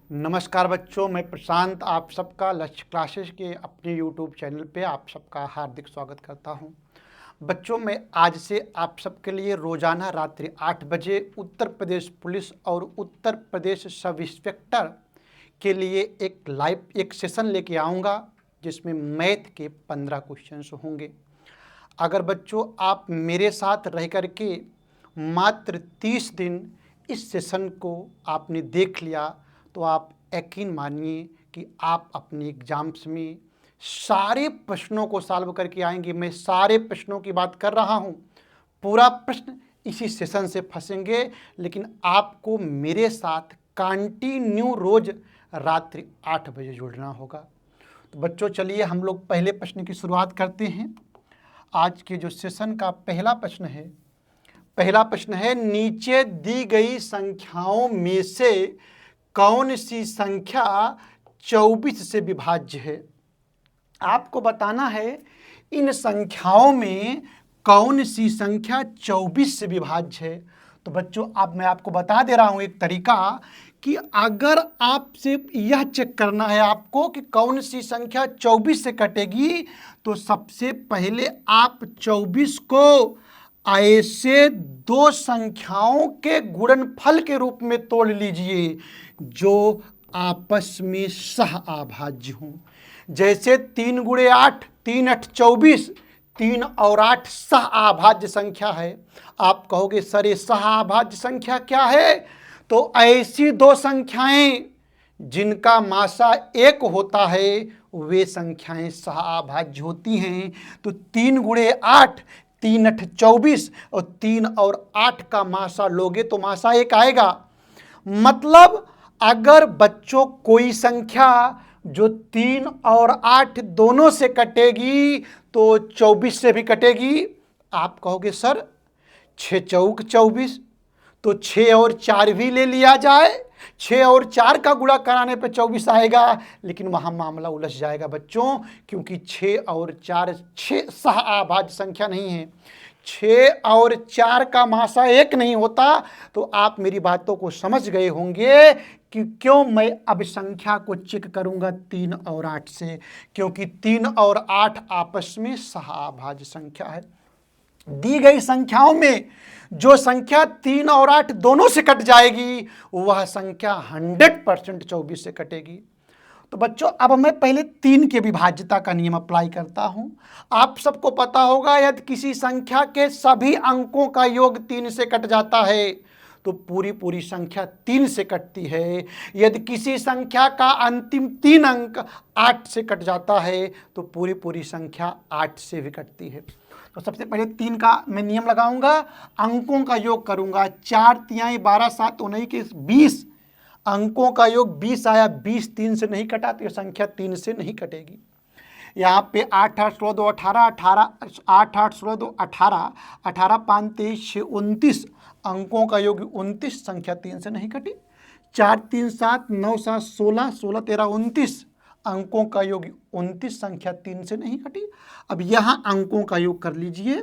नमस्कार बच्चों, मैं प्रशांत आप सबका लक्ष्य क्लासेस के अपने YouTube चैनल पे आप सबका हार्दिक स्वागत करता हूं। बच्चों, मैं आज से आप सबके लिए रोज़ाना रात्रि 8 बजे उत्तर प्रदेश पुलिस और उत्तर प्रदेश सब इंस्पेक्टर के लिए एक सेशन लेके आऊँगा, जिसमें मैथ के 15 क्वेश्चंस होंगे। अगर बच्चों आप मेरे साथ रह कर के मात्र 30 दिन इस सेशन को आपने देख लिया तो आप यकीन मानिए कि आप अपने एग्जाम्स में सारे प्रश्नों को सॉल्व करके आएंगे। मैं सारे प्रश्नों की बात कर रहा हूँ, पूरा प्रश्न इसी सेशन से फंसेंगे, लेकिन आपको मेरे साथ कंटिन्यू रोज रात्रि 8 बजे जुड़ना होगा। तो बच्चों चलिए हम लोग पहले प्रश्न की शुरुआत करते हैं। आज के जो सेशन का पहला प्रश्न है नीचे दी गई संख्याओं में से कौन सी संख्या 24 से विभाज्य है। आपको बताना है इन संख्याओं में कौन सी संख्या 24 से विभाज्य है। तो बच्चों अब मैं आपको बता दे रहा हूं एक तरीका कि अगर आपसे यह चेक करना है आपको कि कौन सी संख्या 24 से कटेगी, तो सबसे पहले आप 24 को ऐसे दो संख्याओं के गुणनफल के रूप में तोड़ लीजिए जो आपस में सह अभाज्य हों। जैसे 3 गुणे 8, 3 8 24, 3 और 8 सह अभाज्य संख्या है। आप कहोगे सर ये सह अभाज्य संख्या क्या है? तो ऐसी दो संख्याएं जिनका मासा 1 होता है वे संख्याएं सह अभाज्य होती हैं। तो 3 गुणे 8, 3 8 24 और 3 और 8 का मासा लोगे तो मासा 1 आएगा। मतलब अगर बच्चों कोई संख्या जो 3 और 8 दोनों से कटेगी तो 24 से भी कटेगी। आप कहोगे सर 6 चौक 24, तो 6 और 4 भी ले लिया जाए, 6 और 4 का गुणा कराने पे 24 आएगा, लेकिन वहां मामला उलझ जाएगा बच्चों, क्योंकि 6 और 4 6 सह अभाज्य संख्या नहीं है। 6 और 4 का मासा 1 नहीं होता। तो आप मेरी बातों को समझ गए होंगे कि क्यों मैं अब संख्या को चेक करूंगा 3 और 8 से, क्योंकि 3 और 8 आपस में सह अभाज्य संख्या है। दी गई संख्याओं में जो संख्या 3 और 8 दोनों से कट जाएगी वह संख्या 100% 24 से कटेगी। तो बच्चों अब मैं पहले 3 के विभाज्यता का नियम अप्लाई करता हूं। आप सबको पता होगा यदि किसी संख्या के सभी अंकों का योग 3 से कट जाता है तो पूरी संख्या 3 से कटती है। यदि किसी संख्या का अंतिम 3 अंक 8 से कट जाता है तो पूरी संख्या 8 से भी कटती है। तो सबसे पहले 3 का मैं नियम लगाऊंगा, अंकों का योग करूंगा। 4 तिहाई 12 7 19 20 अंकों का योग 20 आया, 20 3 से नहीं कटा तो यह संख्या 3 से नहीं कटेगी। यहाँ पे 8 8 16 2 18 18 8 8 16 2 18 18 5 23 6 29 अंकों का योग 29 संख्या 3 से नहीं कटी। 4 3 7 9 7 16 16 13 29 अंकों का योग 29 संख्या 3 से नहीं कटी। अब यहाँ अंकों का योग कर लीजिए।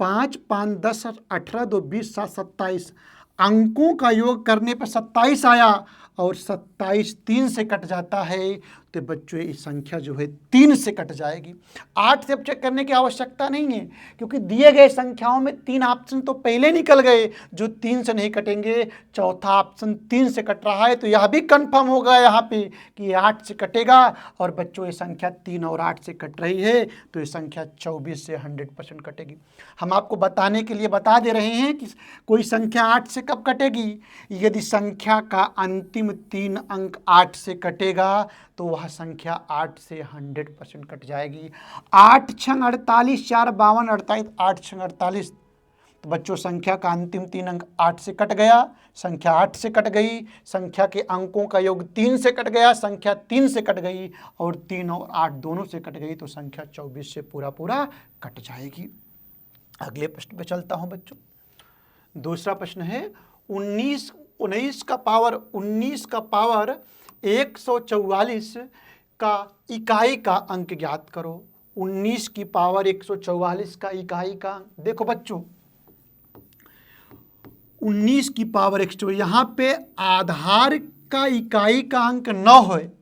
5 5 10 18 2 20 7 27 अंकों का योग करने पर 27 आया और 27 3 से कट जाता है तो बच्चों ये संख्या जो है 3 से कट जाएगी। 8 से अब चेक करने की आवश्यकता नहीं है, क्योंकि दिए गए संख्याओं में 3 ऑप्शन तो पहले निकल गए जो 3 से नहीं कटेंगे। चौथा ऑप्शन 3 से कट रहा है तो यह भी कंफर्म होगा यहाँ पे कि 8 से कटेगा। और बच्चों ये संख्या 3 और 8 से कट रही है तो ये संख्या 24 से 100% कटेगी। हम आपको बताने के लिए बता दे रहे हैं कि कोई संख्या 8 से कब कटेगी। यदि संख्या का अंतिम 3 अंक 8 से कटेगा तो वह संख्या 8 से 100% कट जाएगी। 8 छंग 48 4 52 48 8 छंग 48। तो बच्चों संख्या का अंतिम 3 अंक 8 से कट गया, संख्या 8 से कट गई। संख्या के अंकों का योग 3 से कट गया, संख्या 3 से कट गई और 3 और 8 दोनों से कट गई तो संख्या 24 से पूरा कट जाएगी। अगले प्रश्न पे चलता हूं बच्चों। दूसरा प्रश्न है 19 का पावर 144 का इकाई का अंक ज्ञात करो। 19 की पावर 144 का इकाई का अंक। देखो बच्चों 19 की पावर 144, यहाँ पे आधार का इकाई का अंक 9 है,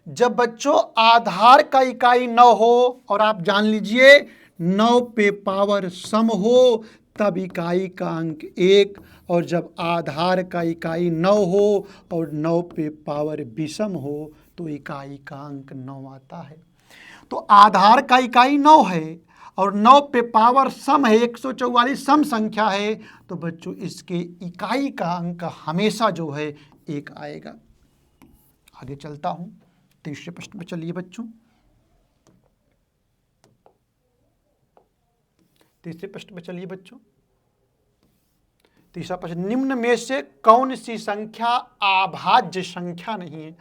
जब बच्चों आधार का इकाई 9 हो और आप जान लीजिए 9 पे पावर सम हो तब इकाई का अंक 1, और जब आधार का इकाई 9 हो और 9 पे पावर विषम हो तो इकाई का अंक 9 आता है। तो आधार का इकाई 9 है और 9 पे पावर सम है, 144 सम संख्या है, तो बच्चों इसके इकाई का अंक हमेशा जो है 1 आएगा। आगे चलता हूं, तीसरे प्रश्न पे चलिए बच्चों। तीसरे प्रश्न पे चलिए बच्चों। तीसरा प्रश्न, निम्न में से कौन सी संख्या अभाज्य संख्या नहीं है?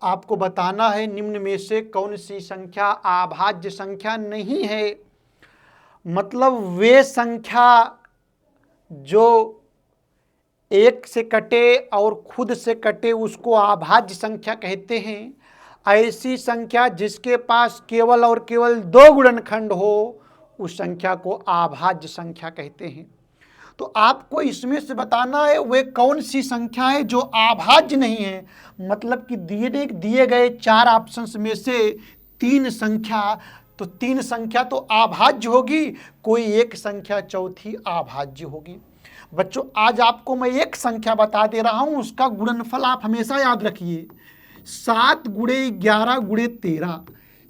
आपको बताना है निम्न में से कौन सी संख्या अभाज्य संख्या नहीं है। मतलब वे संख्या जो एक से कटे और खुद से कटे उसको अभाज्य संख्या कहते हैं। ऐसी संख्या जिसके पास केवल और केवल 2 गुणनखंड हो उस संख्या को अभाज्य संख्या कहते हैं। तो आपको इसमें से बताना है वे कौन सी संख्या है जो अभाज्य नहीं है। मतलब कि दिए गए 4 ऑप्शंस में से 3 संख्या, तो 3 संख्या तो अभाज्य होगी, कोई एक संख्या चौथी अभाज्य होगी। बच्चों आज आपको मैं एक संख्या बता दे रहा हूं, उसका गुणनफल आप हमेशा याद रखिए। 7 गुणे 11 गुणे 13,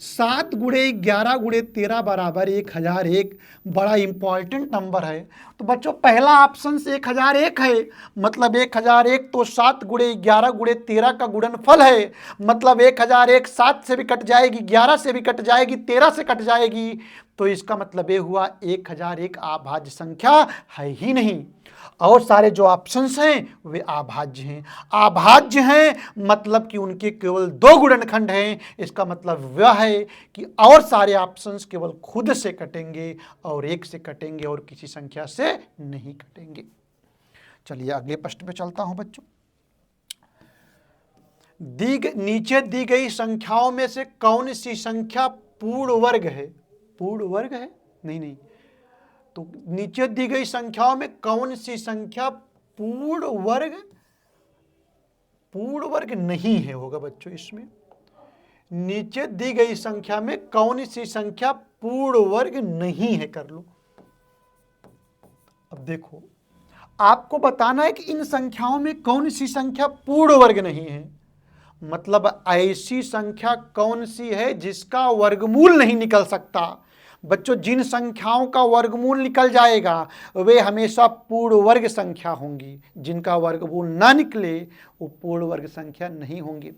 7 गुणे 11 गुणे 13 बराबर 1001। बड़ा इंपॉर्टेंट नंबर है। तो बच्चों पहला ऑप्शन से 1001 है, मतलब 1001 तो 7 गुणे 11 गुणे 13 का गुणनफल है। मतलब 1001 7 से भी कट जाएगी, 11 से भी कट जाएगी, 13 से कट जाएगी, तो इसका मतलब ये हुआ 1001 अभाज्य संख्या है ही नहीं। और सारे जो ऑप्शंस हैं वे अभाज्य हैं। अभाज्य हैं मतलब कि उनके केवल 2 गुणनखंड हैं। इसका मतलब वह है कि और सारे ऑप्शंस केवल खुद से कटेंगे और 1 से कटेंगे और किसी संख्या से नहीं कटेंगे। चलिए अगले प्रश्न पे चलता हूं बच्चों। नीचे दी गई संख्याओं में से कौन सी संख्या पूर्ण वर्ग है? पूर्ण वर्ग है? नहीं, तो नीचे दी गई संख्याओं में कौन सी संख्या पूर्ण वर्ग नहीं है होगा बच्चों। इसमें नीचे दी गई संख्या में कौन सी संख्या पूर्ण वर्ग नहीं है, कर लो। अब देखो आपको बताना है कि इन संख्याओं में कौन सी संख्या पूर्ण वर्ग नहीं है। मतलब ऐसी संख्या कौन सी है जिसका वर्गमूल नहीं निकल सकता। बच्चों जिन संख्याओं का वर्गमूल निकल जाएगा वे हमेशा पूर्ण वर्ग संख्या होंगी, जिनका वर्गमूल ना निकले वो पूर्ण वर्ग संख्या नहीं होंगी।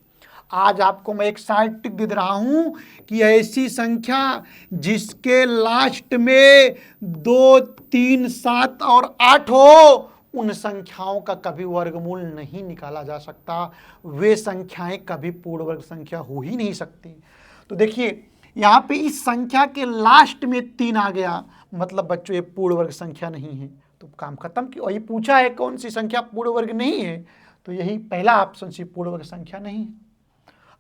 आज आपको मैं एक साइड टिक दे रहा हूं कि ऐसी संख्या जिसके लास्ट में 2, 3, 7 और 8 हो उन संख्याओं का कभी वर्गमूल नहीं निकाला जा सकता। वे संख्याएं कभी पूर्ण वर्ग संख्या हो ही नहीं सकती। तो देखिए यहाँ पे इस संख्या के लास्ट में 3 आ गया, मतलब बच्चों ये पूर्ण वर्ग संख्या नहीं है। तो काम खत्म। कि वही पूछा है कौन सी संख्या पूर्ण वर्ग नहीं है, तो यही पहला ऑप्शन सी पूर्ण वर्ग संख्या नहीं है।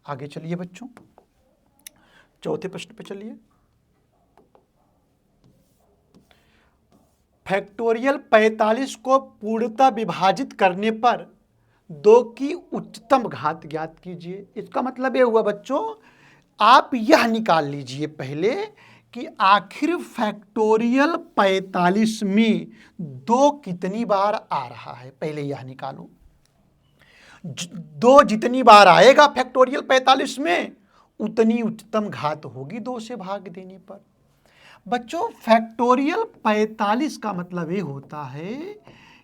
आगे चलिए बच्चों, चौथे प्रश्न पे चलिए। फैक्टोरियल 45 को पूर्णतः विभाजित करने पर 2 की उच्चतम घात ज्ञात कीजिए। इसका मतलब ये हुआ बच्चों, आप यह निकाल लीजिए पहले कि आखिर फैक्टोरियल 45 में 2 कितनी बार आ रहा है। पहले यह निकालो। 2 जितनी बार आएगा फैक्टोरियल 45 में उतनी उच्चतम घात होगी 2 से भाग देने पर। बच्चों फैक्टोरियल 45 का मतलब ये होता है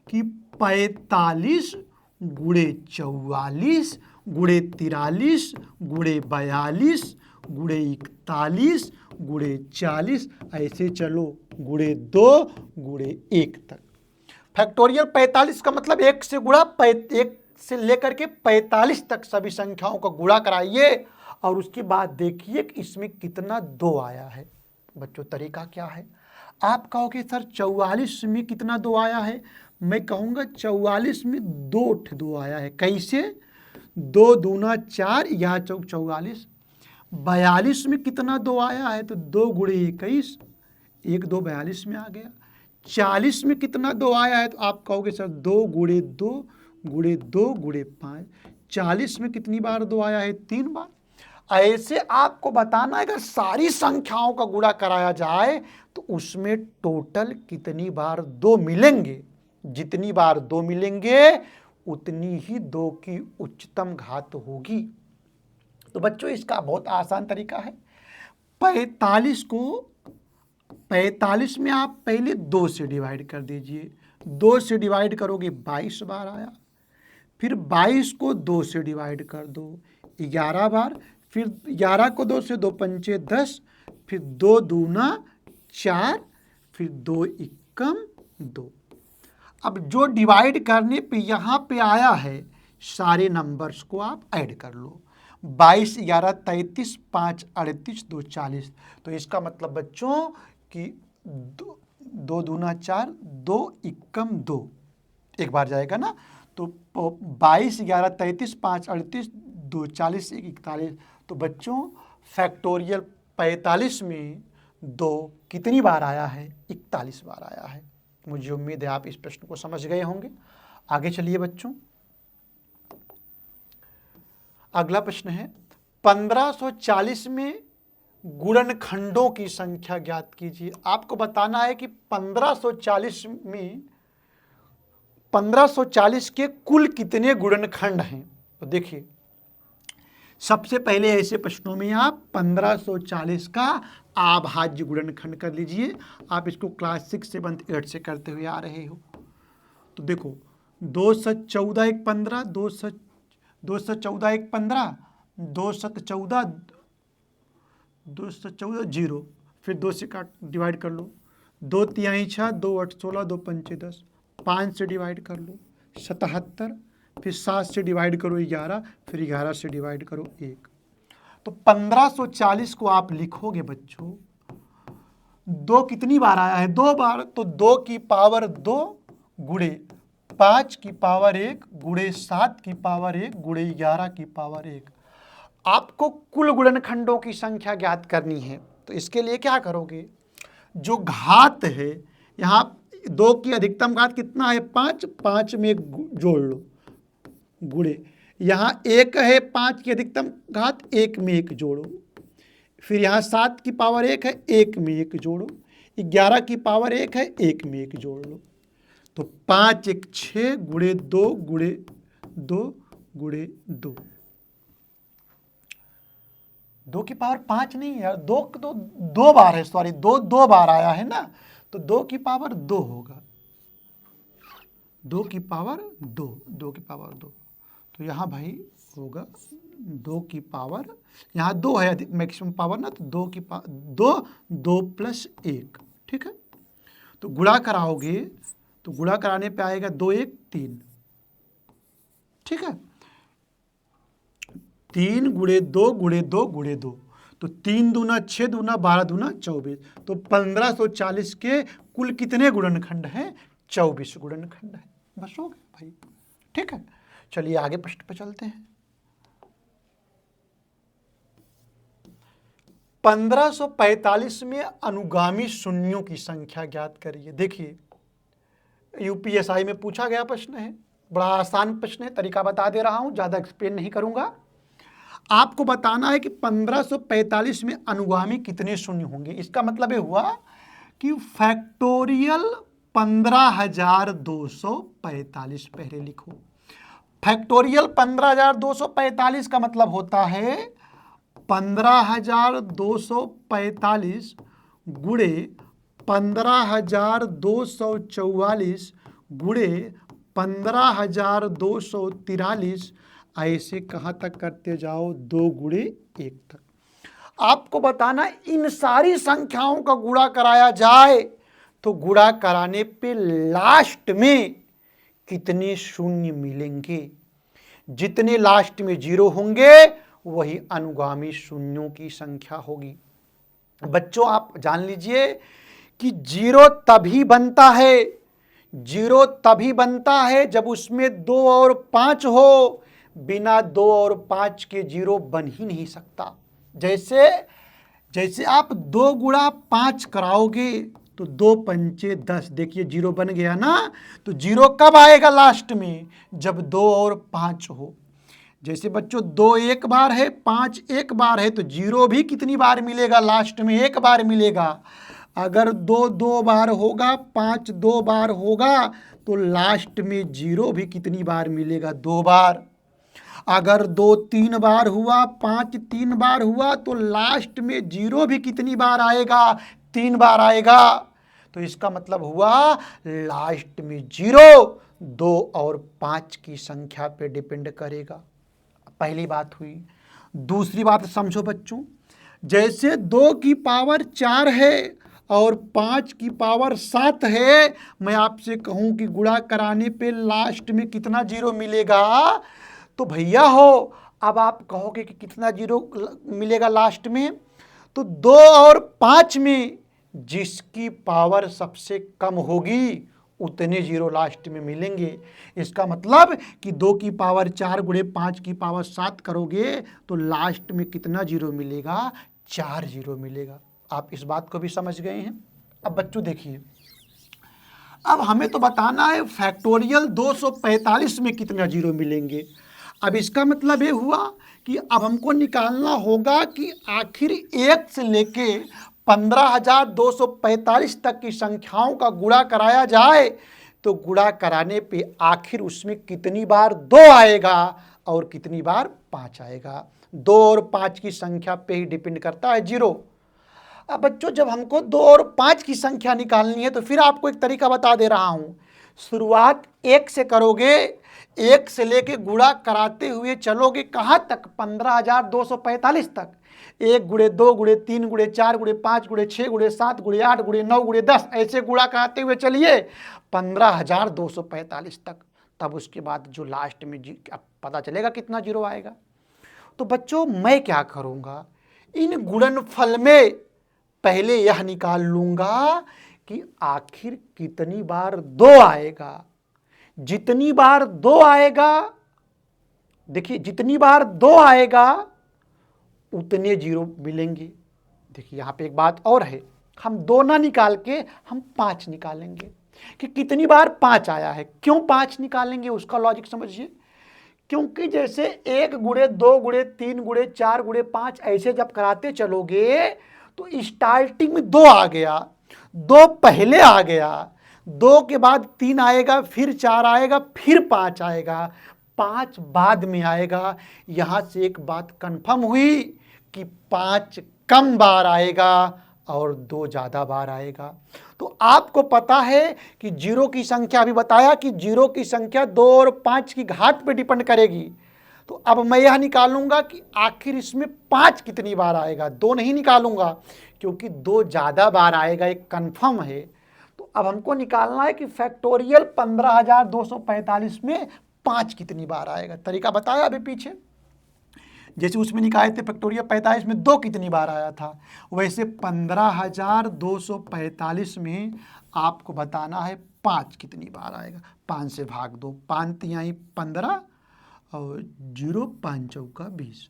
कि 45 गुणे 44 गुणे 43 गुणे 42 गुणे 41 गुणे 40, ऐसे चलो गुणे 2 गुणे 1 तक। फैक्टोरियल 45 का मतलब 1 से गुणा 1 से लेकर के 45 तक सभी संख्याओं का गुणा कराइए और उसके बाद देखिए कि इसमें कितना 2 आया है। बच्चों तरीका क्या है? आप कहोगे सर 44 में कितना 2 आया है? मैं कहूँगा 44 में 2 आया है। कैसे? 2 दूना 4 या चौक 44। 42 में कितना 2 आया है? तो 2 गुणे 21, 1 2 42 में आ गया। 40 में कितना 2 आया है? तो आप कहोगे सर 2 गुणे 2 गुणे 2 गुणे 5, 40 में कितनी बार 2 आया है? 3 बार। ऐसे आपको बताना है अगर सारी संख्याओं का गुणा कराया जाए तो उसमें टोटल कितनी बार 2 मिलेंगे। जितनी बार 2 मिलेंगे उतनी ही 2 की उच्चतम घात होगी। तो बच्चों इसका बहुत आसान तरीका है। 45 में आप पहले 2 से डिवाइड कर दीजिए। 2 से डिवाइड करोगे 22 बार आया। फिर 22 को 2 से डिवाइड कर दो 11 बार। फिर 11 को 2 से 2 पंचे 10। फिर 2 दूना 4। फिर 2 इक्कम 2। अब जो डिवाइड करने पे यहाँ पे आया है सारे नंबर्स को आप ऐड कर लो। 22, 11, 33, 5, 38, 2, 40। तो इसका मतलब बच्चों कि 2 दूना 4, 2 इक्कम 2 एक बार जाएगा ना। तो 22, 11, 33, 5, 38, 2, 40, 1, 41। तो बच्चों फैक्टोरियल 45 में 2 कितनी बार आया है? 41 बार आया है। मुझे उम्मीद है आप इस प्रश्न को समझ गए होंगे। आगे चलिए बच्चों, अगला प्रश्न है 1540 में गुणनखंडों की संख्या ज्ञात कीजिए। आपको बताना है कि 1540 के कुल कितने गुणनखंड हैं। तो देखिए सबसे पहले ऐसे प्रश्नों में आप 1540 का अभाज्य गुणनखंड कर लीजिए। आप इसको क्लास 6, 7, 8 से करते हुए आ रहे हो। तो देखो 2 7 14 1 15, 2 14 1 15, 2 7 14, 2 7 14 0। फिर 2 से काट डिवाइड कर लो। 2 तिहाई 6, 2 8 16, 2 पंचे 10। 5 से डिवाइड कर लो 77। फिर 7 से डिवाइड करो 11। फिर 11 से डिवाइड करो 1। तो 1540 को आप लिखोगे बच्चों 2 कितनी बार आया है? 2 बार। तो 2 की पावर 2 गुणे 5 की पावर 1 गुणे 7 की पावर 1 गुणे 11 की पावर 1। आपको कुल गुणनखंडों की संख्या ज्ञात करनी है। तो इसके लिए क्या करोगे? जो घात है यहाँ 2 की अधिकतम घात कितना है? 5। 5 में 1 जोड़ लो गुणे यहाँ 1 है 5 की अधिकतम घात, 1 में 1 जोड़ो। फिर यहाँ 7 की पावर 1 है, 1 में 1 जोड़ो। 11 की पावर 1 है, 1 में 1 जोड़ लो। तो 5 1 6 गुणे 2 गुणे 2 गुणे 2। 2 की पावर 5 नहीं है, 2 बार है, सॉरी 2 बार आया है ना। तो 2 की पावर 2 होगा। 2 की पावर 2 की पावर 2। तो यहाँ भाई होगा 2 की पावर, यहाँ 2 है मैक्सिमम पावर ना। तो 2 प्लस 1, ठीक है। तो गुणा कराओगे तो गुणा कराने पे आएगा 2 1 3, ठीक है। 3 गुणे 2 गुणे 2 गुणे 2। तो 3 दूना 6 दूना 12 दूना 24। तो 1540 के कुल कितने गुणनखंड हैं? 24 गुणनखंड है। बस हो गया भाई, ठीक है। चलिए आगे प्रश्न पर चलते हैं। 1545 में अनुगामी शून्यों की संख्या ज्ञात करिए। देखिए यूपीएसआई में पूछा गया प्रश्न है, बड़ा आसान प्रश्न है, तरीका बता दे रहा हूं, ज्यादा एक्सप्लेन नहीं करूंगा। आपको बताना है कि 1545 में अनुगामी कितने शून्य होंगे। इसका मतलब ये हुआ कि फैक्टोरियल 15245 पहले लिखो। फैक्टोरियल 15245 का मतलब होता है 15245 गुणे 15244 गुणे 15243। ऐसे कहाँ तक करते जाओ? 2 गुणे 1 तक। आपको बताना इन सारी संख्याओं का गुणा कराया जाए तो गुणा कराने पे लास्ट में कितने शून्य मिलेंगे। जितने लास्ट में 0 होंगे वही अनुगामी शून्यों की संख्या होगी। बच्चों आप जान लीजिए कि 0 तभी बनता है, 0 तभी बनता है जब उसमें 2 और 5 हो। बिना 2 और 5 के 0 बन ही नहीं सकता। जैसे आप 2 गुणा 5 कराओगे तो 2 पंचे 10, देखिए 0 बन गया ना। तो 0 कब आएगा? लास्ट में, जब 2 और 5 हो। जैसे बच्चों 2 एक बार है, 5 एक बार है, तो 0 भी कितनी बार मिलेगा? लास्ट में एक बार मिलेगा। अगर 2 2 बार होगा, 5 2 बार होगा, तो लास्ट में 0 भी कितनी बार मिलेगा? 2 बार। अगर 2 3 बार हुआ, 5 3 बार हुआ, तो लास्ट में 0 भी कितनी बार आएगा? 3 बार आएगा। तो इसका मतलब हुआ लास्ट में 0 2 और 5 की संख्या पे डिपेंड करेगा। पहली बात हुई। दूसरी बात समझो बच्चों, जैसे 2 की पावर 4 है और 5 की पावर 7 है, मैं आपसे कहूं कि गुणा कराने पे लास्ट में कितना 0 मिलेगा? तो भैया हो, अब आप कहोगे कि कितना 0 मिलेगा लास्ट में? तो 2 और 5 में जिसकी पावर सबसे कम होगी उतने 0 लास्ट में मिलेंगे। इसका मतलब कि 2 की पावर 4 गुणे 5 की पावर 7 करोगे तो लास्ट में कितना 0 मिलेगा? 4 0 मिलेगा। आप इस बात को भी समझ गए हैं। अब बच्चों देखिए, अब हमें तो बताना है फैक्टोरियल 245 में कितना 0 मिलेंगे। अब इसका मतलब ये हुआ कि अब हमको निकालना होगा कि आखिर 1 से लेके 15,245 तक की संख्याओं का गुणा कराया जाए तो गुणा कराने पे आखिर उसमें कितनी बार 2 आएगा और कितनी बार 5 आएगा। 2 और 5 की संख्या पे ही डिपेंड करता है 0। अब बच्चों जब हमको 2 और 5 की संख्या निकालनी है तो फिर आपको एक तरीका बता दे रहा हूं। शुरुआत 1 से करोगे, 1 से लेके गुणा कराते हुए चलोगे कहां तक? 15,245 तक। 1 गुणे 2 गुणे 3 गुणे 4 गुणे 5 गुणे 6 गुणे 7 गुणे 8 गुणे 9 गुणे 10 ऐसे गुणा कराते हुए चलिए 15,245 तक। तब उसके बाद जो लास्ट में अब पता चलेगा कितना 0 आएगा। तो बच्चों मैं क्या करूंगा, इन गुणनफल में पहले यह निकाल लूंगा कि आखिर कितनी बार 2 आएगा। जितनी बार 2 आएगा, देखिए जितनी बार 2 आएगा उतने 0 मिलेंगे। देखिए यहां पे एक बात और है, हम 2 ना निकाल के हम 5 निकालेंगे कि कितनी बार 5 आया है। क्यों 5 निकालेंगे उसका लॉजिक समझिए। क्योंकि जैसे 1 गुणे 2 गुणे 3 गुणे 4 गुणे 5 ऐसे जब कराते चलोगे तो स्टार्टिंग में 2 आ गया, 2 पहले आ गया, 2 के बाद 3 आएगा, फिर 4 आएगा, फिर 5 आएगा, 5 बाद में आएगा। यहां से एक बात कंफर्म हुई कि 5 कम बार आएगा और 2 ज़्यादा बार आएगा। तो आपको पता है कि 0 की संख्या भी बताया कि 0 की संख्या 2 और 5 की घात पे डिपेंड करेगी। तो अब मैं यह निकालूंगा कि आखिर इसमें 5 कितनी बार आएगा। 2 नहीं निकालूंगा क्योंकि 2 ज़्यादा बार आएगा, एक कंफर्म है। तो अब हमको निकालना है कि फैक्टोरियल 15,245 में 5 कितनी बार आएगा। तरीका बताया अभी पीछे, जैसे उसमें निकाले थे फैक्टोरियल 45 में 2 कितनी बार आया था, वैसे 15,245 में आपको बताना है 5 कितनी बार आएगा। 5 से भाग दो, 5 तिहाई 15 और 0 5 चौका 20,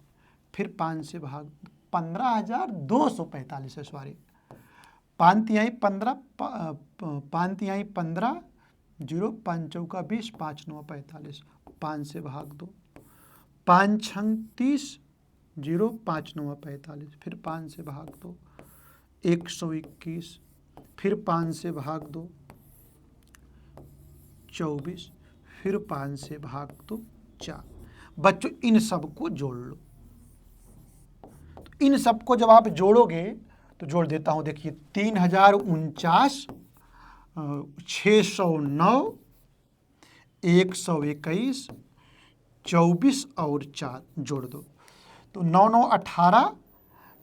फिर 5 से भाग 15,245 है, सॉरी 5 तिहाई 15, 5 तिहाई 15, 0 5 चौका 20, 5 9 45, 5 से भाग दो, 5 छंग 30, 0 5 9 45, फिर 5 से भाग दो 121, फिर 5 से भाग दो 24, फिर 5 से भाग दो 4। बच्चों इन सबको जोड़ लो। इन सबको जब आप जोड़ोगे तो जोड़ देता हूं, देखिए 3049, 609, 121, 24 और 4 जोड़ दो तो 9 9 18,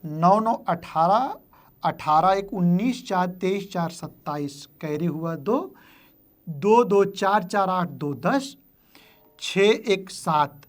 9 9 18, 18 1 19, 4 23, 4 27, कैरी हुआ 2, 2 2 4 4 8 2 10, 6 1 7,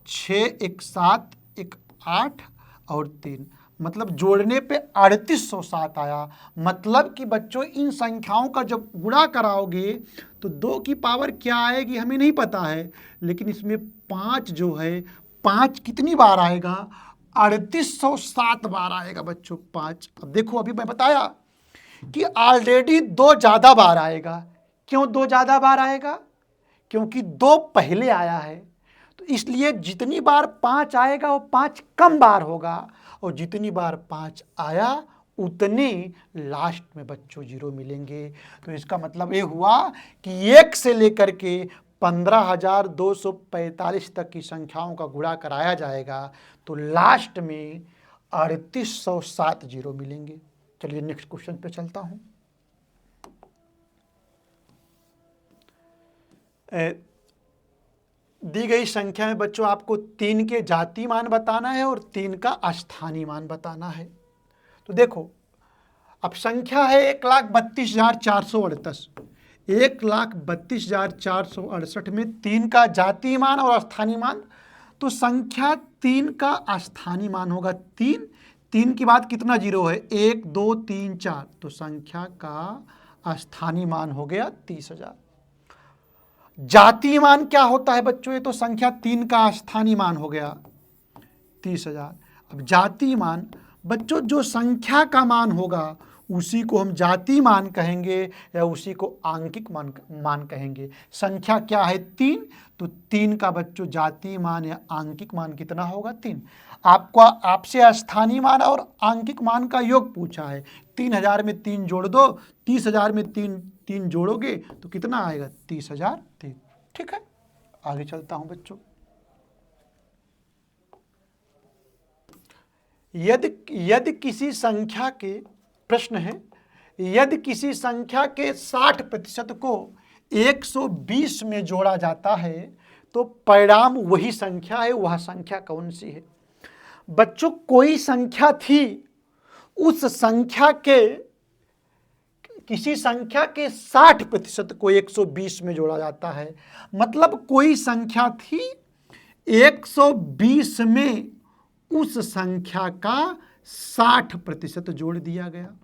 6 1 7, 1 8 और 3, मतलब जोड़ने पे 3807 आया। मतलब कि बच्चों इन संख्याओं का जब गुणा कराओगे तो 2 की पावर क्या आएगी हमें नहीं पता है, लेकिन इसमें 5 जो है 5 कितनी बार आएगा? 3807 बार आएगा बच्चों 5। अब देखो अभी मैं बताया कि ऑलरेडी 2 ज़्यादा बार आएगा। क्यों 2 ज़्यादा बार आएगा? क्योंकि 2 पहले आया है। तो इसलिए जितनी बार 5 आएगा वो 5 कम बार होगा, और जितनी बार 5 आया उतने लास्ट में बच्चों 0 मिलेंगे। तो इसका मतलब ये हुआ कि 1 से लेकर के 15,245 तक की संख्याओं का गुणा कराया जाएगा तो लास्ट में 3807 0 मिलेंगे। चलिए नेक्स्ट क्वेश्चन पे चलता हूं। दी गई संख्या में बच्चों आपको 3 के जाती मान बताना है और 3 का स्थानीय मान बताना है। तो देखो, अब संख्या है 1,32,468। 1,32,468 में 3 का जातीय मान और स्थानीय मान, तो संख्या 3 का स्थानीय मान होगा 3। 3 के बाद कितना 0 है? 1 2 3 4, तो संख्या का स्थानीय मान हो गया 30,000। जातीय मान क्या होता है बच्चों? ये तो संख्या 3 का स्थानीय मान हो गया 30,000। अब जातीय मान बच्चों जो संख्या का मान होगा उसी को हम जातीय मान कहेंगे या उसी को आंकिक मान कहेंगे। संख्या क्या है? 3, तो 3 का बच्चों जातीय मान या आंकिक मान कितना होगा? 3। आपसे स्थानीय मान और आंकिक मान का योग पूछा है। 3,000 में 3 जोड़ दो, 30,000 में 3 जोड़ोगे तो कितना आएगा? 30,003। ठीक है, आगे चलता हूं बच्चों। यदि किसी संख्या के प्रश्न है, यदि किसी संख्या के 60% को 120 में जोड़ा जाता है तो परिणाम वही संख्या है, वह संख्या कौन सी है? बच्चों कोई संख्या थी, उस संख्या के किसी संख्या के 60% को 120 में जोड़ा जाता है, मतलब कोई संख्या थी 120 में उस संख्या का 60% जोड़ दिया गया।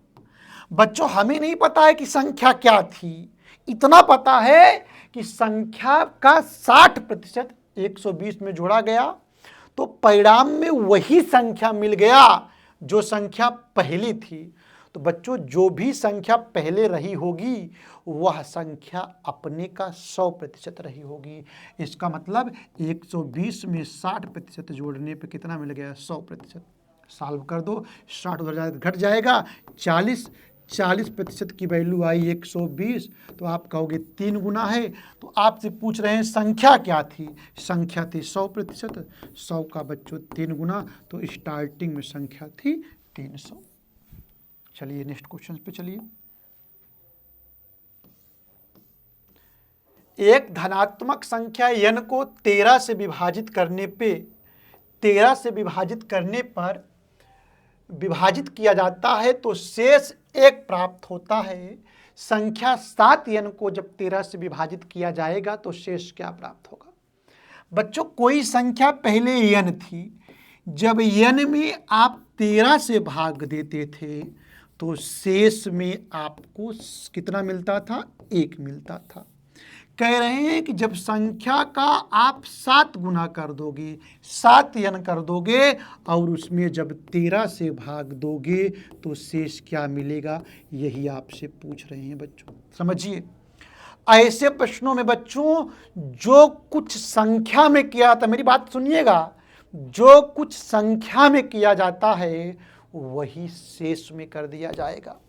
बच्चों हमें नहीं पता है कि संख्या क्या थी, इतना पता है कि संख्या का 60% 120 में जोड़ा गया तो परिणाम में वही संख्या मिल गया जो संख्या पहली थी। तो बच्चों जो भी संख्या पहले रही होगी वह संख्या अपने का 100% रही होगी। इसका मतलब 120 में 60% जोड़ने पे कितना मिल गया? 100%। सॉल्व कर दो, 60 उधर घट जाएगा, 40% की वैल्यू आई 120, तो आप कहोगे 3 गुना है। तो आपसे पूछ रहे हैं संख्या क्या थी? संख्या थी 100%, 100 का बच्चों 3 गुना, तो स्टार्टिंग में संख्या थी 300। चलिए नेक्स्ट क्वेश्चन पे चलिए। एक धनात्मक संख्या n को 13 से विभाजित करने पर विभाजित किया जाता है तो शेष 1 प्राप्त होता है। संख्या 7n को जब 13 से विभाजित किया जाएगा तो शेष क्या प्राप्त होगा? बच्चों कोई संख्या पहले n थी, जब n में आप 13 से भाग देते थे तो शेष में आपको कितना मिलता था? 1 मिलता था। कह रहे हैं कि जब संख्या का आप 7 गुना कर दोगे, 7n कर दोगे और उसमें जब 13 से भाग दोगे तो शेष क्या मिलेगा? यही आपसे पूछ रहे हैं बच्चों। समझिए, ऐसे प्रश्नों में बच्चों जो कुछ संख्या में किया था, मेरी बात सुनिएगा, जो कुछ संख्या में किया जाता है वही शेष में कर दिया जाएगा।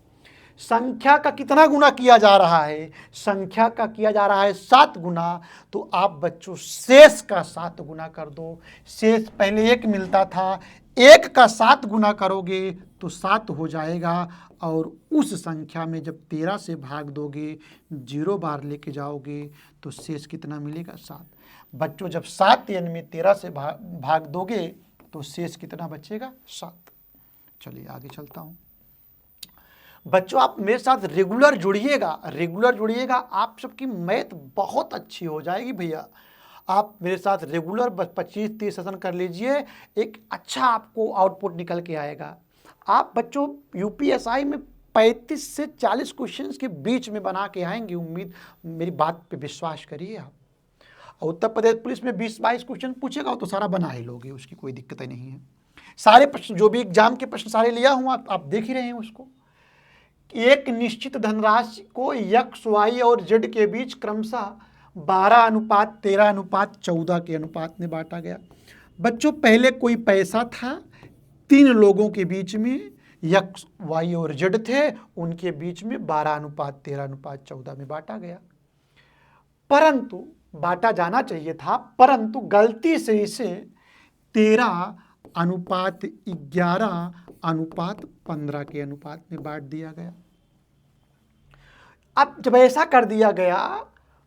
संख्या का कितना गुना किया जा रहा है? संख्या का किया जा रहा है 7 गुना, तो आप बच्चों शेष का 7 गुना कर दो। शेष पहले 1 मिलता था, 1 का 7 गुना करोगे तो 7 हो जाएगा, और उस संख्या में जब 13 से भाग दोगे, 0 बार लेके जाओगे तो शेष कितना मिलेगा? 7। बच्चों जब 7n में 13 से भाग दोगे तो शेष कितना बचेगा? 7। चलिए आगे चलता हूँ। बच्चों आप मेरे साथ रेगुलर जुड़िएगा, आप सबकी मैथ बहुत अच्छी हो जाएगी भैया। आप मेरे साथ रेगुलर 25-30 सेशन कर लीजिए, एक अच्छा आपको आउटपुट निकल के आएगा। आप बच्चों यूपीएसआई में 35 से 40 क्वेश्चंस के बीच में बना के आएंगे, उम्मीद, मेरी बात पे विश्वास करिए आप। और उत्तर प्रदेश पुलिस में 20-22 क्वेश्चन पूछेगा तो सारा बना ही लोगे, उसकी कोई दिक्कत ही नहीं है। सारे प्रश्न जो भी एग्जाम के प्रश्न सारे लिया हूँ, आप देख ही रहे हैं उसको। एक निश्चित धनराशि को x, y और z के बीच क्रमशः 12:13:14 के अनुपात में बांटा गया। बच्चों पहले कोई पैसा था, 3 लोगों के बीच में x, y और z थे, उनके बीच में 12:13:14 में बांटा गया। परंतु बांटा जाना चाहिए था, परंतु गलती से इसे 13:11:15 के अनुपात में बांट दिया गया। अब जब ऐसा कर दिया गया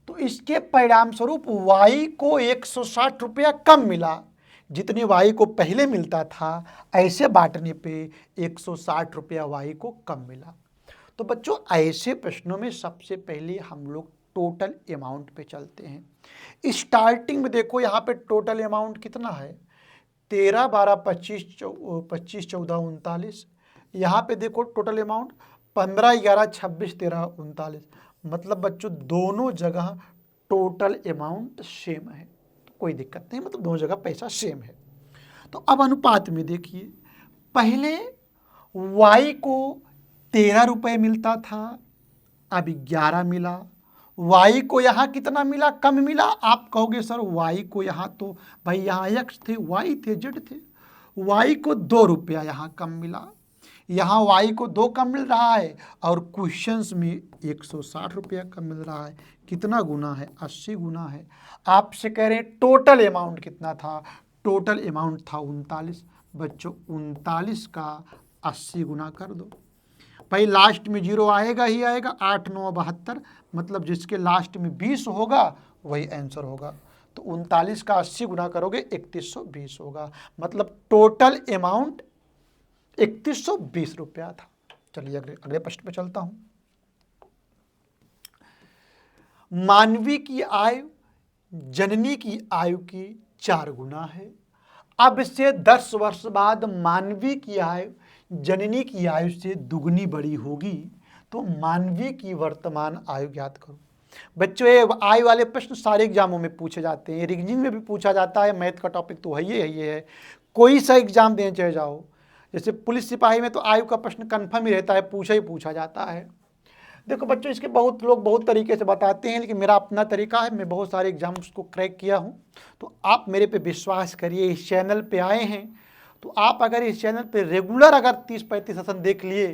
तो इसके परिणाम स्वरूप y को 160 रुपया कम मिला। जितने y को पहले मिलता था, ऐसे बांटने पे 160 रुपया y को कम मिला। तो बच्चों ऐसे प्रश्नों में सबसे पहले हम लोग टोटल अमाउंट पे चलते हैं। स्टार्टिंग में देखो यहाँ पे टोटल अमाउंट कितना है, 13, 12, 25, 25, 14, 39। यहाँ पे देखो टोटल अमाउंट 15, 11, 26, 13, 39। मतलब बच्चों दोनों जगह टोटल अमाउंट सेम है, तो कोई दिक्कत नहीं, मतलब दोनों जगह पैसा सेम है। तो अब अनुपात में देखिए, पहले y को 13 रुपये मिलता था, अब 11 मिला। y को यहाँ कितना मिला, कम मिला। आप कहोगे सर y को यहाँ तो भाई यहाँ x थे, y थे, z थे, y को 2 रुपया यहाँ कम मिला। यहाँ y को 2 कम मिल रहा है और क्वेश्चंस में 160 रुपया कम मिल रहा है। कितना गुना है, 80 गुना है। आपसे कह रहे हैं टोटल अमाउंट कितना था, टोटल अमाउंट था 39। बच्चों 39 का 80 गुना कर दो, भाई लास्ट में 0 आएगा ही आएगा। 8, 9, 72, मतलब जिसके लास्ट में 20 होगा वही आंसर होगा। तो 39 का 80 गुना करोगे 3120 होगा, मतलब टोटल अमाउंट 3120 रुपया था। चलिए अगले प्रश्न पे चलता हूं। मानवी की आयु जननी की आयु की 4 गुना है। अब से 10 वर्ष बाद मानवी की आयु जननी की आयु से दुगनी बड़ी होगी, तो मानवी की वर्तमान आयु ज्ञात करो। बच्चों ये आयु वाले प्रश्न सारे एग्जामों में पूछे जाते हैं, रीजनिंग में भी पूछा जाता है, मैथ का टॉपिक तो है ही है। कोई सा एग्जाम देने चले जाओ, जैसे पुलिस सिपाही में तो आयु का प्रश्न कन्फर्म ही रहता है, पूछा जाता है। देखो बच्चों इसके बहुत लोग बहुत तरीके से बताते हैं, लेकिन मेरा अपना तरीका है, मैं बहुत सारे एग्जाम्स को क्रैक किया हूँ। तो आप मेरे पे विश्वास करिए, इस चैनल पे आए हैं तो आप अगर इस चैनल पे रेगुलर अगर 30-35 सेशन देख लिए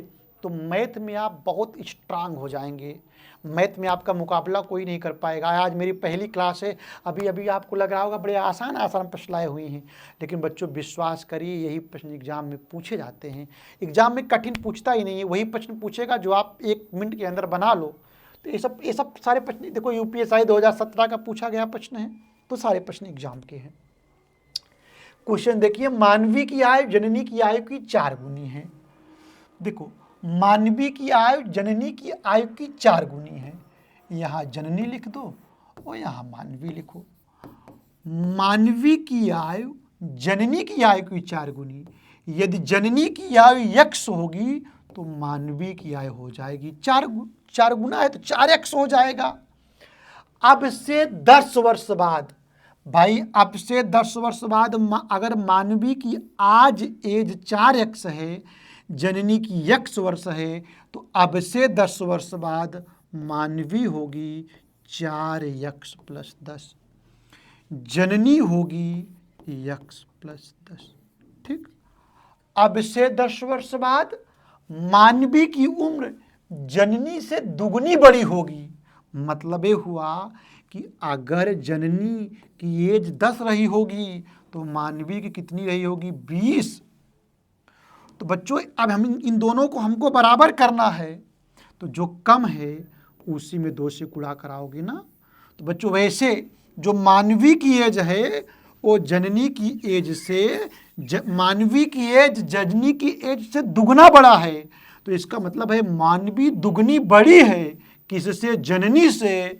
तो मैथ में आप बहुत स्ट्रांग हो जाएंगे। मैथ में आपका मुकाबला कोई नहीं कर पाएगा। आज मेरी पहली क्लास है, अभी आपको लग रहा होगा बड़े आसान प्रश्न लाए हुए हैं, लेकिन बच्चों विश्वास करिए यही प्रश्न एग्जाम में पूछे जाते हैं। एग्जाम में कठिन पूछता ही नहीं है, वही प्रश्न पूछेगा जो आप 1 मिनट के अंदर बना लो। तो ये सब सारे प्रश्न देखो, UPSI 2017 का पूछा गया प्रश्न है, तो सारे प्रश्न एग्जाम के हैं। क्वेश्चन देखिए, मानवी की आयु जननी की आयु की 4 गुनी है। देखो मानवी की आयु जननी की आयु की 4 गुनी है। यहाँ जननी लिख दो और यहाँ मानवी लिखो। मानवी की आयु जननी की आयु की 4 गुनी। यदि जननी की आयु x होगी तो मानवी की आयु हो जाएगी 4 गुना है तो 4x हो जाएगा। अब से 10 वर्ष बाद भाई, अब से 10 वर्ष बाद अगर मानवी की आज एज 4x है, जननी की x वर्ष है, तो अब से 10 वर्ष बाद मानवी होगी 4x + 10, जननी होगी x + 10। ठीक, अब से 10 वर्ष बाद मानवी की उम्र जननी से दुगनी बड़ी होगी। मतलब ये हुआ कि अगर जननी की एज 10 रही होगी तो मानवी की कितनी रही होगी, 20। तो बच्चों अब हम इन दोनों को हमको बराबर करना है, तो जो कम है उसी में 2 से गुणा कराओगे ना। तो बच्चों वैसे जो मानवी की एज है वो जननी की एज से मानवी की एज जननी की एज से दुगना बड़ा है, तो इसका मतलब है मानवी दुगनी बड़ी है किससे, जननी से।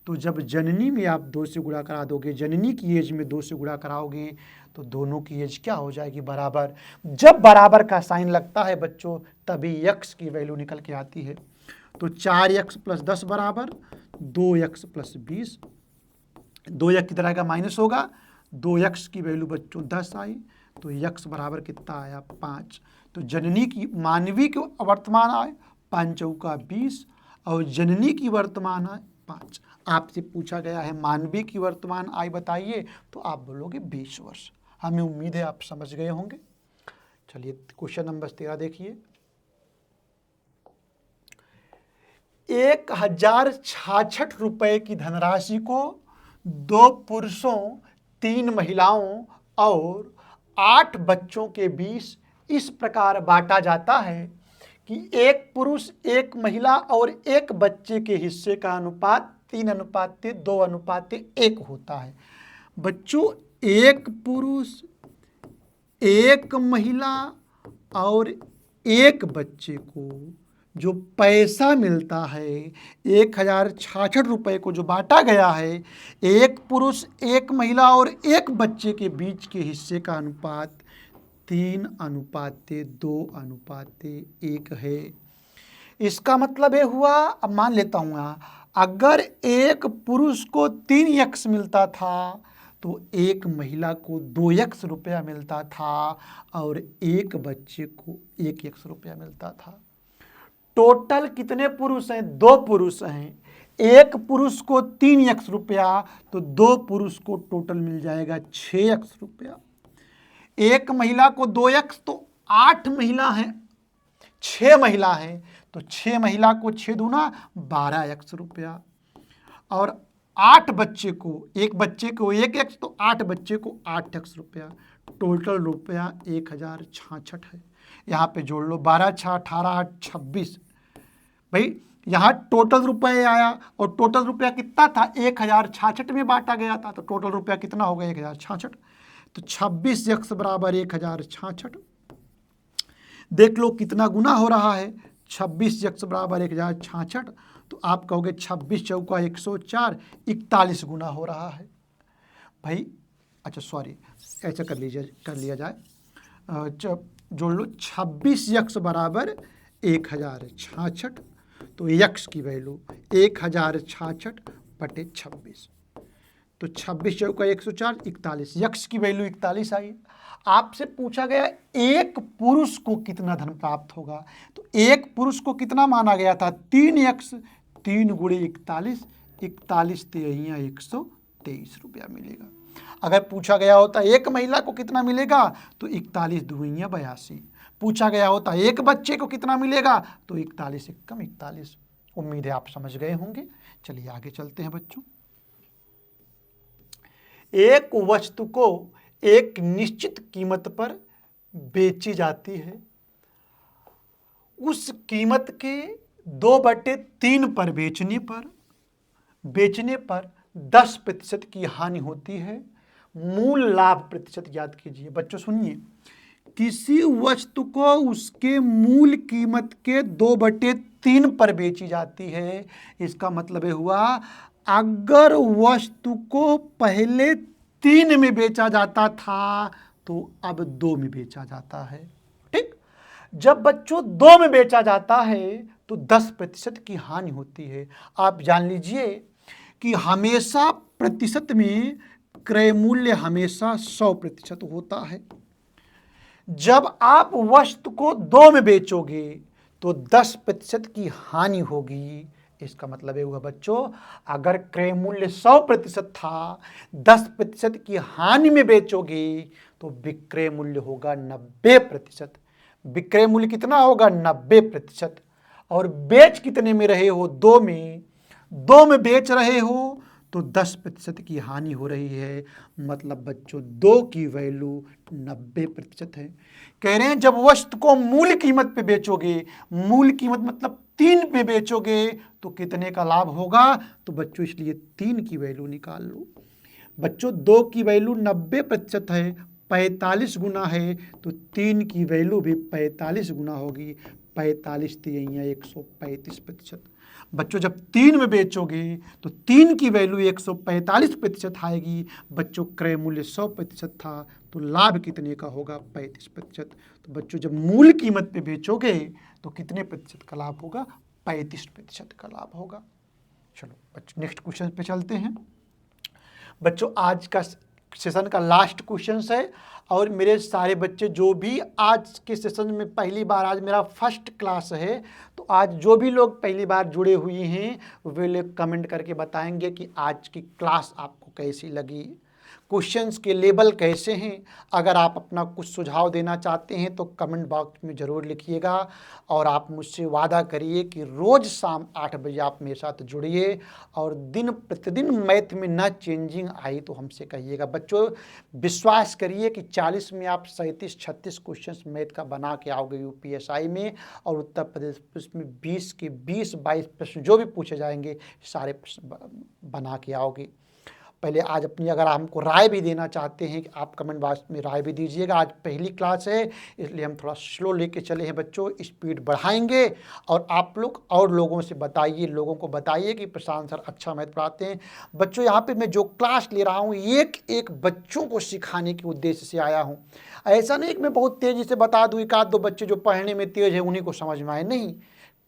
तो जब जननी में आप 2 से गुणा करा दोगे, जननी की एज में 2 से गुणा कराओगे, तो दोनों की एज क्या हो जाएगी, बराबर। जब बराबर का साइन लगता है बच्चों तभी x की वैल्यू निकल के आती है। तो 4x + 10 बराबर 2x + 20। 2x की तरह का माइनस होगा, 2x की वैल्यू बच्चों 10 आई, तो x बराबर कितना आया, 5। तो जननी की मानवी की वर्तमान आय 5 × 20 और जननी की वर्तमान आय 5। आपसे पूछा गया है मानवी की वर्तमान आयु बताइए, तो आप बोलोगे 20 वर्ष। हमें उम्मीद है आप समझ गए होंगे। चलिए क्वेश्चन नंबर 13 देखिए। 1066 रुपये की धनराशि को 2 पुरुषों, 3 महिलाओं और 8 बच्चों के बीच इस प्रकार बांटा जाता है कि 1 पुरुष, 1 महिला और 1 बच्चे के हिस्से का अनुपात 3:2:1 होता है। बच्चों, 1 पुरुष, 1 महिला और 1 बच्चे को जो पैसा मिलता है 1066 रुपये को जो बांटा गया है, 1 पुरुष, 1 महिला और 1 बच्चे के बीच के हिस्से का अनुपात 3:2:1 है। इसका मतलब ये हुआ, अब मान लेता हूँ अगर 1 पुरुष को 3x मिलता था तो 1 महिला को 2x रुपया मिलता था और 1 बच्चे को 1x रुपया मिलता था। टोटल कितने पुरुष हैं? 2 पुरुष हैं। 1 पुरुष को 3x रुपया तो 2 पुरुष को टोटल मिल जाएगा 6x रुपया। 1 महिला को 2x तो 8 महिला हैं, 6 महिला हैं तो 6 महिला को 6 दूना 12x रुपया और 8 बच्चे को, 1 बच्चे को 1x तो 8 बच्चे को 8x रुपया। टोटल रुपया 1066 है। यहाँ पे जोड़ लो, 12 6 18 8 26। भाई यहाँ टोटल रुपये आया और टोटल रुपया कितना था? 1066 में बांटा गया था, तो टोटल रुपया कितना होगा? 1066। तो 26x बराबर 1066। देख लो कितना गुना हो रहा है। 26x बराबर 1066 तो आप कहोगे 26 चौका 104, 41 गुना हो रहा है भाई। अच्छा सॉरी, ऐसा कर लिया जाए। जोड़ लो, 26x बराबर 1066 तो x की वैल्यू 1066 बटे 26 तो 26 चौका 104, 41, यक्ष की वैल्यू 41 आई। आपसे पूछा गया 1 पुरुष को कितना धन प्राप्त होगा, तो 1 पुरुष को कितना माना गया था? 3x, 3 गुणे 41, 41 तिहैया 123 रुपया मिलेगा। अगर पूछा गया होता 1 महिला को कितना मिलेगा, तो 41 दुइया 82। पूछा गया होता 1 बच्चे को कितना मिलेगा, तो 41 एकम 41। उम्मीद है आप समझ गए होंगे। चलिए आगे चलते हैं बच्चों। एक वस्तु को एक निश्चित कीमत पर बेची जाती है। उस कीमत के 2/3 पर बेचने पर 10% की हानि होती है। मूल लाभ प्रतिशत याद कीजिए। बच्चों सुनिए, किसी वस्तु को उसके मूल कीमत के 2/3 पर बेची जाती है। इसका मतलब ये हुआ, अगर वस्तु को पहले 3 में बेचा जाता था तो अब 2 में बेचा जाता है। ठीक, जब बच्चों 2 में बेचा जाता है तो 10% की हानि होती है। आप जान लीजिए कि हमेशा प्रतिशत में क्रय मूल्य हमेशा 100% होता है। जब आप वस्तु को 2 में बेचोगे तो 10% की हानि होगी। इसका मतलब ये हुआ बच्चों, अगर क्रय मूल्य 100% था, 10% की हानि में बेचोगे तो विक्रय मूल्य होगा 90%। विक्रय मूल्य कितना होगा? 90%। और बेच कितने में रहे हो? 2 में। 2 में बेच रहे हो तो 10% की हानि हो रही है। मतलब बच्चों 2 की वैल्यू 90% है। कह रहे हैं जब वस्तु को मूल कीमत पे बेचोगे, मूल कीमत मतलब 3 पे बेचोगे तो कितने का लाभ होगा? तो बच्चों इसलिए 3 की वैल्यू निकाल लो। बच्चों 2 की वैल्यू 90% है, 45 गुना है तो 3 की वैल्यू भी 45 गुना होगी। 45 तिहैया 135%। बच्चों जब 3 में बेचोगे तो 3 की वैल्यू 145% आएगी। बच्चों क्रय मूल्य 100% था तो लाभ कितने का होगा? 35%। तो बच्चों जब मूल कीमत पे बेचोगे तो कितने प्रतिशत का लाभ होगा? 35% का लाभ होगा। चलो बच्चों नेक्स्ट क्वेश्चन पे चलते हैं। बच्चों आज का सेशन का लास्ट क्वेश्चन है। और मेरे सारे बच्चे जो भी आज के सेशन में पहली बार, आज मेरा फर्स्ट क्लास है, तो आज जो भी लोग पहली बार जुड़े हुए हैं वे लोग कमेंट करके बताएंगे कि आज की क्लास आपको कैसी लगी, क्वेश्चंस के लेवल कैसे हैं। अगर आप अपना कुछ सुझाव देना चाहते हैं तो कमेंट बॉक्स में ज़रूर लिखिएगा। और आप मुझसे वादा करिए कि रोज़ शाम 8 बजे आप मेरे साथ जुड़िए, और दिन प्रतिदिन मैथ में ना चेंजिंग आई तो हमसे कहिएगा। बच्चों, विश्वास करिए कि 40 में आप 37-36 क्वेश्चंस मैथ का बना के आओगे यूपीएसआई में, और उत्तर प्रदेश में 20 के 20-22 प्रश्न जो भी पूछे जाएंगे सारे प्रश्न बना के आओगे। पहले आज अपनी अगर हमको राय भी देना चाहते हैं कि आप कमेंट बॉक्स में राय भी दीजिएगा। आज पहली क्लास है इसलिए हम थोड़ा स्लो लेके चले हैं बच्चों, स्पीड बढ़ाएंगे। और आप लोग और लोगों से बताइए, लोगों को बताइए कि प्रशांत सर अच्छा मैथ पढ़ाते हैं। बच्चों, यहाँ पे मैं जो क्लास ले रहा हूँ एक एक बच्चों को सिखाने के उद्देश्य से आया हूँ। ऐसा नहीं कि मैं बहुत तेज़ी से बता दूँ, 1-2 बच्चे जो पढ़ने में तेज़ है उन्हीं को समझ में आए, नहीं।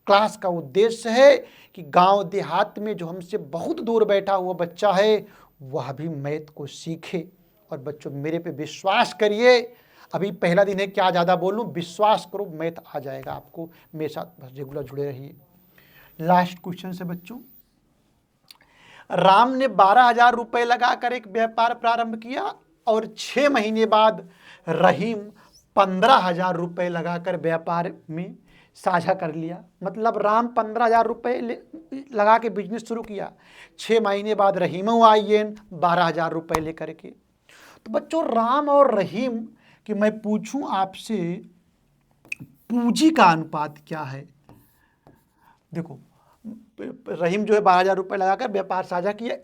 क्लास का उद्देश्य है कि गांव देहात में जो हमसे बहुत दूर बैठा हुआ बच्चा है वह भी मैथ को सीखे। और बच्चों, मेरे पे विश्वास करिए, अभी पहला दिन है, क्या ज़्यादा बोलूं, विश्वास करो मैथ आ जाएगा आपको। मेरे साथ बस रेगुलर जुड़े रहिए। लास्ट क्वेश्चन से बच्चों, राम ने 12,000 रुपये लगाकर एक व्यापार प्रारंभ किया और 6 महीने बाद रहीम 15,000 रुपये लगाकर व्यापार में साझा कर लिया। मतलब राम 15,000 रुपये लगा के बिजनेस शुरू किया, 6 महीने बाद रहीम आई 12,000 रुपये लेकर के। तो बच्चों, राम और रहीम कि मैं पूछूं आपसे पूंजी का अनुपात क्या है। देखो, रहीम जो है 12,000 रुपये लगाकर व्यापार साझा किया,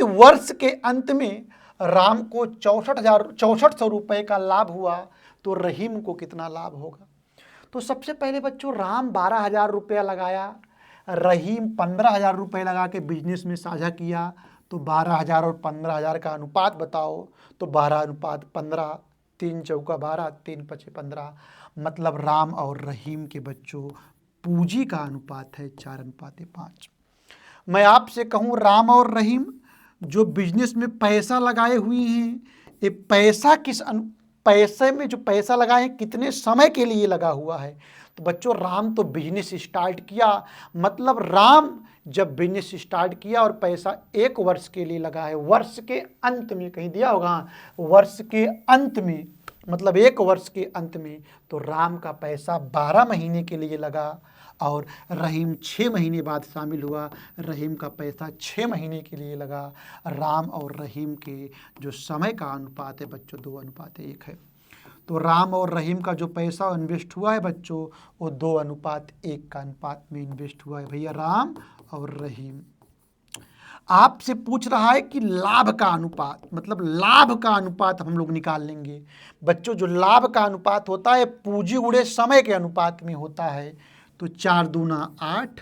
वर्ष के अंत में राम को 64,000 रुपये का लाभ हुआ, तो रहीम को कितना लाभ होगा। तो सबसे पहले बच्चों, राम 12,000 रुपया लगाया, रहीम 15,000 रुपये लगा के बिजनेस में साझा किया, तो 12,000 और 15,000 का अनुपात बताओ। तो 12:15, 3 चौका 12, 3 पचे 15। मतलब राम और रहीम के बच्चों पूंजी का अनुपात है 4:5। मैं आपसे कहूँ, राम और रहीम जो बिजनेस में पैसा लगाए हुए हैं, ये पैसा पैसे में जो पैसा लगाए कितने समय के लिए लगा हुआ है। तो बच्चों, राम तो बिजनेस स्टार्ट किया, मतलब राम जब बिजनेस स्टार्ट किया और पैसा 1 वर्ष के लिए लगा है, वर्ष के अंत में, कहीं दिया होगा वर्ष के अंत में, मतलब 1 वर्ष के अंत में, तो राम का पैसा 12 महीने के लिए लगा और रहीम 6 महीने बाद शामिल हुआ। रहीम का पैसा 6 महीने के लिए लगा। राम और रहीम के जो समय का अनुपात है बच्चों 2:1 है। तो राम और रहीम का जो पैसा इन्वेस्ट हुआ है बच्चों, वो 2:1 का अनुपात में इन्वेस्ट हुआ है भैया, राम और रहीम। आपसे पूछ रहा है कि लाभ का अनुपात, मतलब लाभ का अनुपात हम लोग निकाल लेंगे। बच्चों, जो लाभ का अनुपात होता है पूंजी उड़े समय के अनुपात में होता है। तो 4 दूना 8,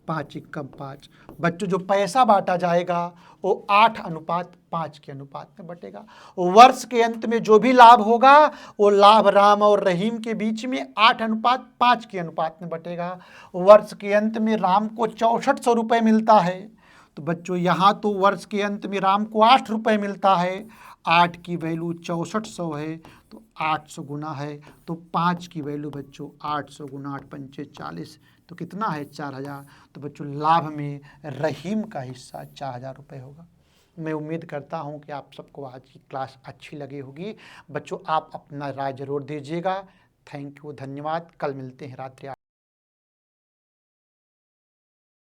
5 एकम 5। बच्चों, जो पैसा बांटा जाएगा वो 8:5 के अनुपात में बटेगा। वर्ष के अंत में जो भी लाभ होगा वो लाभ राम और रहीम के बीच में 8:5 के अनुपात में बटेगा। वर्ष के अंत में राम को 6400 रुपये मिलता है, तो बच्चों यहाँ तो वर्ष के अंत में राम को 8 रुपये मिलता है, 8 की वैल्यू 6400 है, तो 800 गुना है, तो 5 की वैल्यू बच्चों 800 गुना 8 पंचे 40, तो कितना है 4,000। तो बच्चों, लाभ में रहीम का हिस्सा 4,000 रुपये होगा। मैं उम्मीद करता हूँ कि आप सबको आज की क्लास अच्छी लगी होगी। बच्चों, आप अपना राय जरूर दीजिएगा। थैंक यू, धन्यवाद। कल मिलते हैं रात्रि